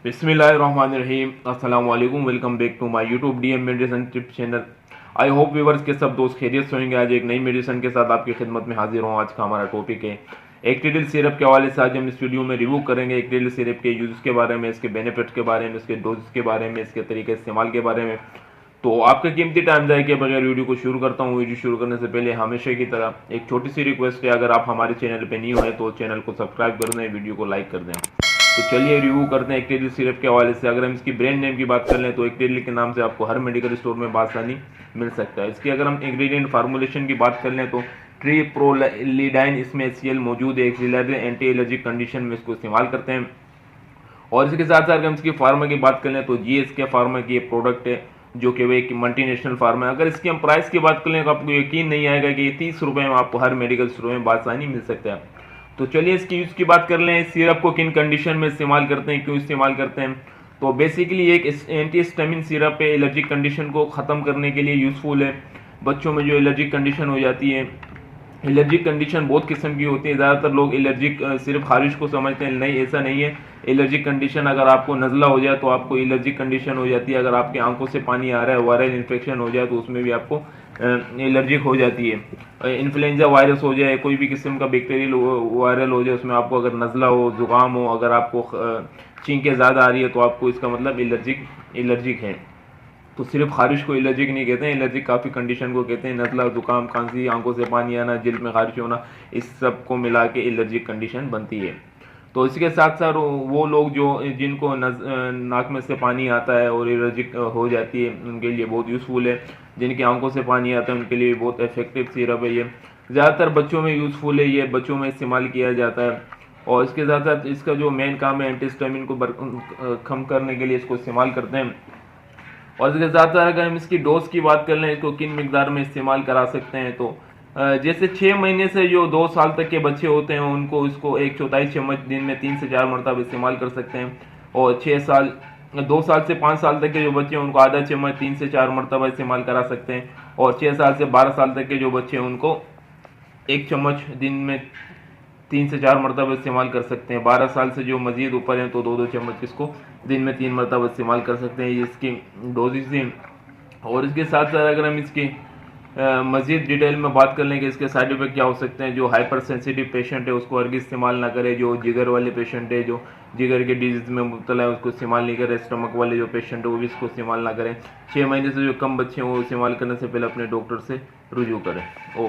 बिस्मिल्लाहिर्रहमानिर्रहीम। अस्सलाम वालेकुम। Welcome back to my YouTube DM medicine tip channel. I hope viewers के सब दोस्त खैरियत से होंगे। आज एक नई मेडिसिन के साथ आपकी खिदमत में हाजिर हूँ। आज का हमारा टॉपिक है एक्टिडिल सिरप के हवाले से। आज हम इस वीडियो में रिव्यू करेंगे एक्टिडिल सिरप के यूज़ के बारे में, इसके बेनिफिट के बारे में, इसके डोज के बारे में, इसके तरीके इस्तेमाल के बारे में। तो आपका कीमती टाइम जाए के बगैर वीडियो को शुरू करता हूँ। वीडियो शुरू करने से पहले हमेशा की तरह एक छोटी सी रिक्वेस्ट है, अगर आप हमारे चैनल पे न्यू है तो चैनल को सब्सक्राइब कर दें, वीडियो को लाइक कर दें। तो चलिए रिव्यू करते हैं एक्टिडिल सिरप के हवाले से। अगर हम इसकी ब्रांड नेम की बात कर लें तो एक्टिडिल के नाम से आपको हर मेडिकल स्टोर में बासानी मिल सकता है। इसकी अगर हम इंग्रेडिएंट फार्मूलेशन की बात कर लें तो ट्रीप्रोलिडाइन इसमें HCl मौजूद है। एक एंटी एलर्जिक कंडीशन में इसको इस्तेमाल करते हैं। और इसके साथ साथ अगर हम इसकी फार्मा की बात कर लें तो GSK फार्मा की एक प्रोडक्ट है जो कि वह एक मल्टीनेशनल फार्मा है। अगर इसकी हम प्राइस की बात कर लें तो आपको यकीन नहीं आएगा कि ये 30 रुपये में आपको हर मेडिकल स्टोर में बासानी मिल सकता है। तो चलिए इसकी यूज़ की बात कर लें। इस सिरप को किन कंडीशन में इस्तेमाल करते हैं, क्यों इस्तेमाल करते हैं। तो बेसिकली एक एंटीहिस्टामिन सिरप है, एलर्जिक कंडीशन को ख़त्म करने के लिए यूज़फुल है। बच्चों में जो एलर्जिक कंडीशन हो जाती है, एलर्जिक कंडीशन बहुत किस्म की होती है। ज़्यादातर लोग एलर्जिक सिर्फ खारिश को समझते हैं, नहीं ऐसा नहीं है। एलर्जिक कंडीशन अगर आपको नज़ला हो जाए तो आपको एलर्जिक कंडीशन हो जाती है। अगर आपकी आंखों से पानी आ रहा है, वायरल इन्फेक्शन हो जाए तो उसमें भी आपको एलर्जिक हो जाती है। इन्फ्लुएंजा वायरस हो जाए, कोई भी किस्म का बैक्टीरियल वायरल हो जाए, उसमें आपको अगर नज़ला हो, ज़ुकाम हो, अगर आपको छींकें ज़्यादा आ रही है तो आपको इसका मतलब एलर्जिक है। तो सिर्फ खारिश को एलर्जिक नहीं कहते हैं, एलर्जिक काफ़ी कंडीशन को कहते हैं। नज़ला, जुकाम, खांसी, आंखों से पानी आना, जिल्द में खारिश होना, इस सब को मिला के एलर्जिक कंडीशन बनती है। तो इसके साथ साथ वो लोग जो जिनको नाक में से पानी आता है और एलर्जिक हो जाती है, उनके लिए बहुत यूज़फुल है। जिनकी आंखों से पानी आता है उनके लिए बहुत इफेक्टिव सिरप है ये। ज़्यादातर बच्चों में यूज़फुल है, ये बच्चों में इस्तेमाल किया जाता है। और इसके साथ साथ इसका जो मेन काम है एंटीहिस्टामिन को कम करने के लिए इसको इस्तेमाल करते हैं। और इसके साथ साथ अगर हम इसकी डोज की बात कर लें, इसको किन मिकदार में इस्तेमाल करा सकते हैं, तो जैसे 6 महीने से जो 2 साल तक के बच्चे होते हैं उनको इसको 1/4 चम्मच दिन में 3 से 4 मरतबा इस्तेमाल कर सकते हैं। और 2 साल से 5 साल तक के जो बच्चे हैं उनको आधा चम्मच 3 से 4 मरतबा इस्तेमाल करा सकते हैं। और 6 साल से 12 साल तक के जो बच्चे हैं उनको 1 चम्मच दिन में 3 से 4 मरतबा इस्तेमाल कर सकते हैं। 12 साल से जो मजीद ऊपर हैं तो 2-2 चम्मच इसको दिन में 3 मरतबा इस्तेमाल कर सकते हैं। ये इसकी डोजेज हैं। और इसके साथ साथ अगर हम इसकी मज़ीद डिटेल में बात कर लें कि इसके साइड इफेक्ट क्या हो सकते हैं, जो हाइपर सेंसिटिव पेशेंट है उसको हरगिज़ इस्तेमाल ना करे। जो जिगर वाले पेशेंट है, जो जिगर के डिजीज़ में मुब्तला है, उसको इस्तेमाल नहीं करें। स्टमक वाले जो पेशेंट है वो भी इसको इस्तेमाल ना करें। 6 महीने से जो कम बच्चे हैं वो इस्तेमाल करने से पहले अपने डॉक्टर से रुजू करें। ओके।